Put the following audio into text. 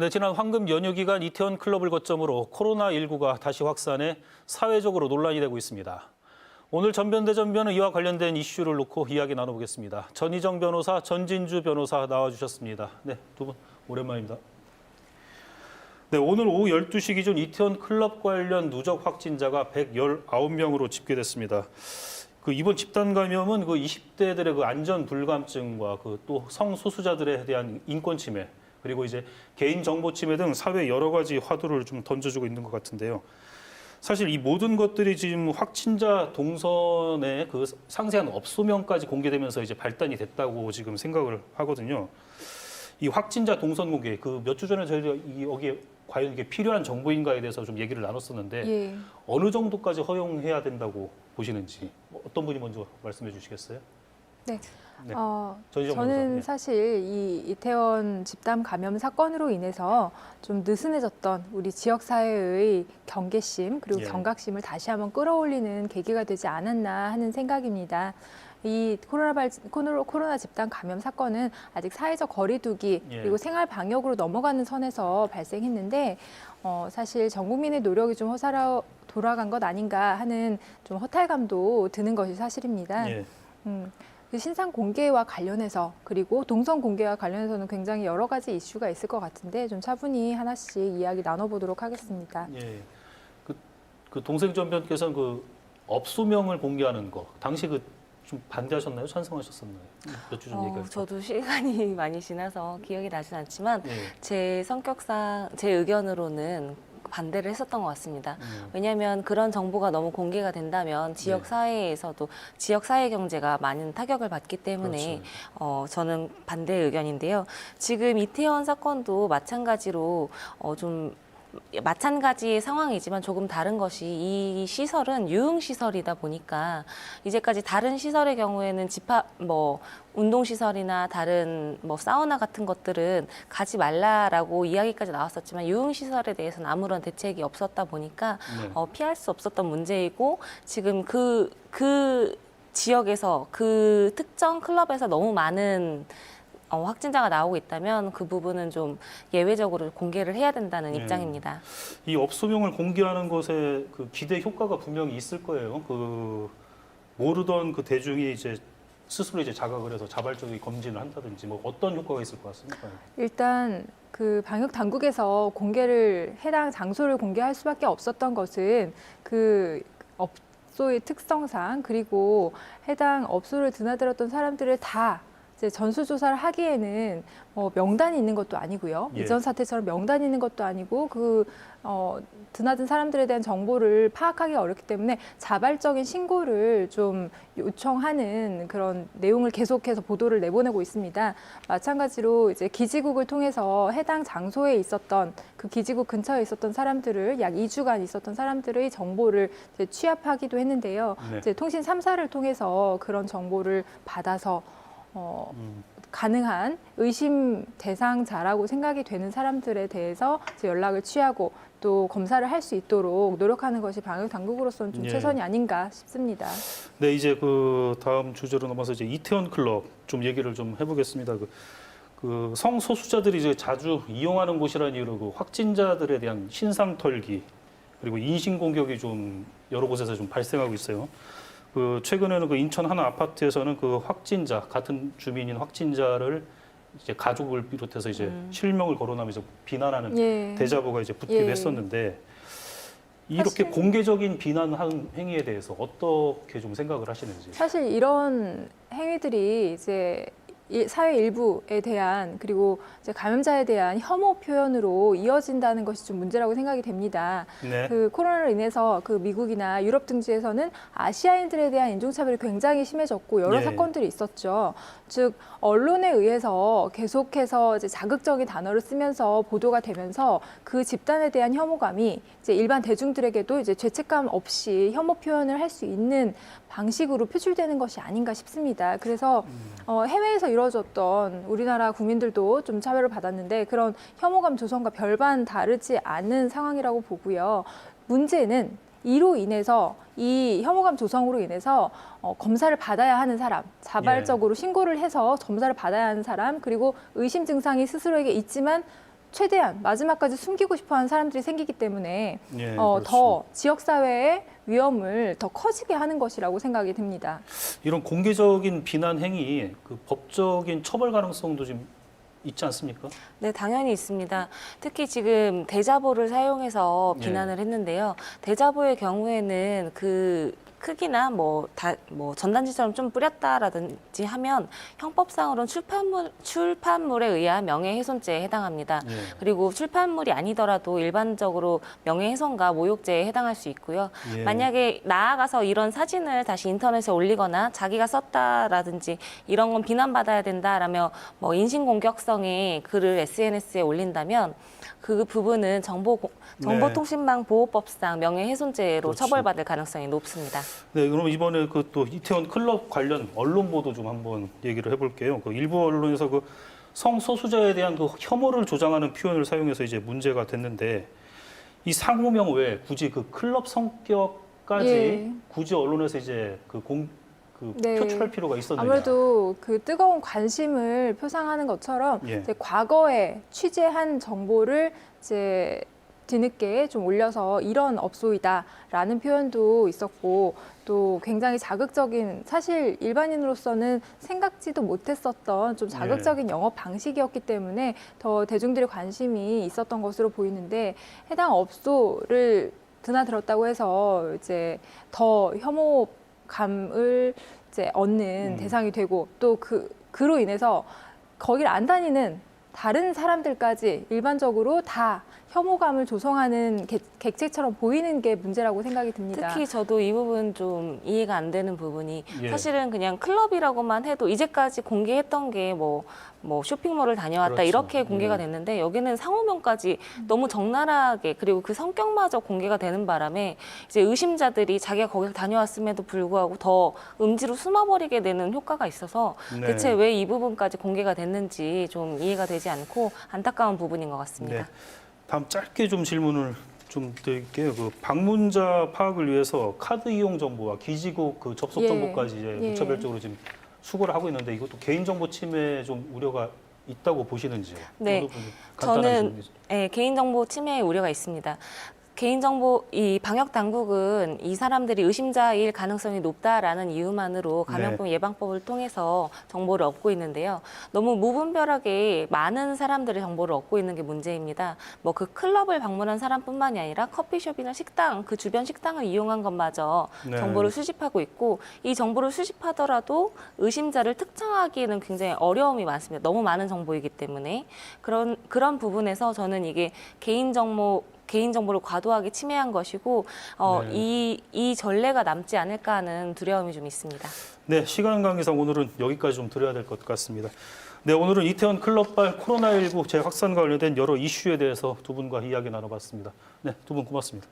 네, 지난 황금 연휴 기간 이태원 클럽을 거점으로 코로나19가 다시 확산해 사회적으로 논란이 되고 있습니다. 오늘 전변대전변은 이와 관련된 이슈를 놓고 이야기 나눠보겠습니다. 전희정 변호사, 전진주 변호사 나와주셨습니다. 네, 두 분 오랜만입니다. 네, 오늘 오후 12시 기준 이태원 클럽 관련 누적 확진자가 119명으로 집계됐습니다. 이번 집단 감염은 20대들의 안전 불감증과 또 성소수자들에 대한 인권 침해, 그리고 이제 개인 정보 침해 등 사회 여러 가지 화두를 좀 던져주고 있는 것 같은데요. 사실 이 모든 것들이 지금 확진자 동선의 상세한 업소명까지 공개되면서 이제 발단이 됐다고 지금 생각을 하거든요. 이 확진자 동선 공개, 몇 주 전에 저희가 여기에 과연 이게 필요한 정보인가에 대해서 좀 얘기를 나눴었는데 예. 어느 정도까지 허용해야 된다고 보시는지 어떤 분이 먼저 말씀해 주시겠어요? 네. 네. 저는 변호사. 사실 이 이태원 집단 감염 사건으로 인해서 좀 느슨해졌던 우리 지역 사회의 경계심 그리고 예. 경각심을 다시 한번 끌어올리는 계기가 되지 않았나 하는 생각입니다. 이 코로나 집단 감염 사건은 아직 사회적 거리두기 예. 그리고 생활 방역으로 넘어가는 선에서 발생했는데 사실 전 국민의 노력이 좀 허사로 돌아간 것 아닌가 하는 좀 허탈감도 드는 것이 사실입니다. 예. 그 신상 공개와 관련해서 그리고 동선 공개와 관련해서는 굉장히 여러 가지 이슈가 있을 것 같은데 좀 차분히 하나씩 이야기 나눠보도록 하겠습니다. 예. 동생 전변께서는 업소명을 공개하는 거 당시 좀 반대하셨나요? 찬성하셨었나요? 몇 주 전 얘기했어요. 저도 시간이 많이 지나서 기억이 나진 않지만 예. 제 성격상 제 의견으로는 반대를 했었던 것 같습니다. 왜냐하면 그런 정보가 너무 공개가 된다면 지역 네. 사회에서도 지역 사회 경제가 많은 타격을 받기 때문에 그렇죠. 저는 반대 의견인데요. 지금 이태원 사건도 마찬가지로 좀 마찬가지의 상황이지만 조금 다른 것이 이 시설은 유흥시설이다 보니까 이제까지 다른 시설의 경우에는 운동시설이나 다른 사우나 같은 것들은 가지 말라라고 이야기까지 나왔었지만 유흥시설에 대해서는 아무런 대책이 없었다 보니까 네. 피할 수 없었던 문제이고 지금 그 지역에서 그 특정 클럽에서 너무 많은 확진자가 나오고 있다면 그 부분은 좀 예외적으로 공개를 해야 된다는 입장입니다. 이 업소명을 공개하는 것에 기대 효과가 분명히 있을 거예요. 모르던 대중이 이제 스스로 이제 자각을 해서 자발적인 검진을 한다든지 어떤 효과가 있을 것 같습니까? 일단 방역 당국에서 해당 장소를 공개할 수밖에 없었던 것은 업소의 특성상 그리고 해당 업소를 드나들었던 사람들을 다 이제 전수조사를 하기에는 명단이 있는 것도 아니고요. 예. 이전 사태처럼 명단이 있는 것도 아니고 드나든 사람들에 대한 정보를 파악하기 어렵기 때문에 자발적인 신고를 좀 요청하는 그런 내용을 계속해서 보도를 내보내고 있습니다. 마찬가지로 이제 기지국을 통해서 해당 장소에 있었던 그 기지국 근처에 있었던 사람들을 약 2주간 있었던 사람들의 정보를 이제 취합하기도 했는데요. 네. 이제 통신 3사를 통해서 그런 정보를 받아서 가능한 의심 대상자라고 생각이 되는 사람들에 대해서 이제 연락을 취하고 또 검사를 할 수 있도록 노력하는 것이 방역 당국으로서는 좀 예. 최선이 아닌가 싶습니다. 네, 이제 다음 주제로 넘어서 이제 이태원 클럽 좀 얘기를 좀 해보겠습니다. 성소수자들이 이제 자주 이용하는 곳이라는 이유로 확진자들에 대한 신상 털기 그리고 인신 공격이 좀 여러 곳에서 좀 발생하고 있어요. 최근에는 인천 한 아파트에서는 같은 주민인 확진자를 이제 가족을 비롯해서 이제 실명을 거론하면서 비난하는 예. 대자보가 이제 붙기도 예. 했었는데 이렇게 사실- 공개적인 비난하는 행위에 대해서 어떻게 좀 생각을 하시는지. 사실 이런 행위들이 이제 사회 일부에 대한 그리고 이제 감염자에 대한 혐오 표현으로 이어진다는 것이 좀 문제라고 생각이 됩니다. 네. 코로나로 인해서 미국이나 유럽 등지에서는 아시아인들에 대한 인종차별이 굉장히 심해졌고 여러 예. 사건들이 있었죠. 즉 언론에 의해서 계속해서 이제 자극적인 단어를 쓰면서 보도가 되면서 그 집단에 대한 혐오감이 이제 일반 대중들에게도 이제 죄책감 없이 혐오 표현을 할 수 있는 방식으로 표출되는 것이 아닌가 싶습니다. 그래서 해외에서 이루어졌던 우리나라 국민들도 좀 차별을 받았는데 그런 혐오감 조성과 별반 다르지 않은 상황이라고 보고요. 문제는 이로 인해서 이 혐오감 조성으로 인해서 검사를 받아야 하는 사람, 자발적으로 신고를 해서 검사를 받아야 하는 사람, 그리고 의심 증상이 스스로에게 있지만 최대한 마지막까지 숨기고 싶어하는 사람들이 생기기 때문에 예, 더 그렇죠. 지역사회의 위험을 더 커지게 하는 것이라고 생각이 듭니다. 이런 공개적인 비난 행위, 그 법적인 처벌 가능성도 좀 있지 않습니까? 네, 당연히 있습니다. 특히 지금 대자보를 사용해서 예. 비난을 했는데요. 대자보의 경우에는 그 크기나 뭐 전단지처럼 좀 뿌렸다라든지 하면 형법상으로는 출판물에 의한 명예훼손죄에 해당합니다. 예. 그리고 출판물이 아니더라도 일반적으로 명예훼손과 모욕죄에 해당할 수 있고요. 예. 만약에 나아가서 이런 사진을 다시 인터넷에 올리거나 자기가 썼다라든지 이런 건 비난받아야 된다라며 뭐 인신공격성의 글을 SNS에 올린다면 그 부분은 정보통신망 보호법상 명예훼손죄로 그렇죠. 처벌받을 가능성이 높습니다. 네, 그럼 이번에 그 또 이태원 클럽 관련 언론 보도 좀 한번 얘기를 해볼게요. 그 일부 언론에서 그 성소수자에 대한 그 혐오를 조장하는 표현을 사용해서 이제 문제가 됐는데 이 상호명 외에 굳이 그 클럽 성격까지 예. 굳이 언론에서 이제 네. 표출할 필요가 있었느냐? 아무래도 그 뜨거운 관심을 표상하는 것처럼 예. 이제 과거에 취재한 정보를 이제 뒤늦게 좀 올려서 이런 업소이다라는 표현도 있었고 또 굉장히 자극적인 사실 일반인으로서는 생각지도 못했었던 좀 자극적인 영업 방식이었기 때문에 더 대중들의 관심이 있었던 것으로 보이는데 해당 업소를 드나들었다고 해서 이제 더 혐오감을 이제 얻는 대상이 되고 또 그로 인해서 거기를 안 다니는 다른 사람들까지 일반적으로 다 혐오감을 조성하는 객체처럼 보이는 게 문제라고 생각이 듭니다. 특히 저도 이 부분 좀 이해가 안 되는 부분이 예. 사실은 그냥 클럽이라고만 해도 이제까지 공개했던 게 뭐 쇼핑몰을 다녀왔다 그렇죠. 이렇게 공개가 예. 됐는데 여기는 상호명까지 너무 적나라하게 그리고 그 성격마저 공개가 되는 바람에 이제 의심자들이 자기가 거기서 다녀왔음에도 불구하고 더 음지로 숨어버리게 되는 효과가 있어서 네. 대체 왜 이 부분까지 공개가 됐는지 좀 이해가 되지 않고 안타까운 부분인 것 같습니다. 네. 다음 짧게 좀 질문을 좀 드릴게요. 그 방문자 파악을 위해서 카드 이용 정보와 기지국 그 접속 예. 정보까지 이제 예. 무차별적으로 지금 수거를 하고 있는데 이것도 개인정보 침해 좀 우려가 있다고 보시는지요? 네. 어느 분이 간단한 저는 질문이죠. 개인정보 침해의 우려가 있습니다. 개인정보 이 방역 당국은 이 사람들이 의심자일 가능성이 높다라는 이유만으로 감염병 예방법을 통해서 정보를 얻고 있는데요. 너무 무분별하게 많은 사람들의 정보를 얻고 있는 게 문제입니다. 뭐 그 클럽을 방문한 사람뿐만이 아니라 커피숍이나 식당, 그 주변 식당을 이용한 것마저 네. 정보를 수집하고 있고 이 정보를 수집하더라도 의심자를 특정하기에는 굉장히 어려움이 많습니다. 너무 많은 정보이기 때문에 그런 부분에서 저는 이게 개인정보를 과도하게 침해한 것이고 이 전례가 남지 않을까 하는 두려움이 좀 있습니다. 네, 시간 관계상 오늘은 여기까지 좀 드려야 될 것 같습니다. 네, 오늘은 이태원 클럽발 코로나19 재확산과 관련된 여러 이슈에 대해서 두 분과 이야기 나눠봤습니다. 네, 두 분 고맙습니다.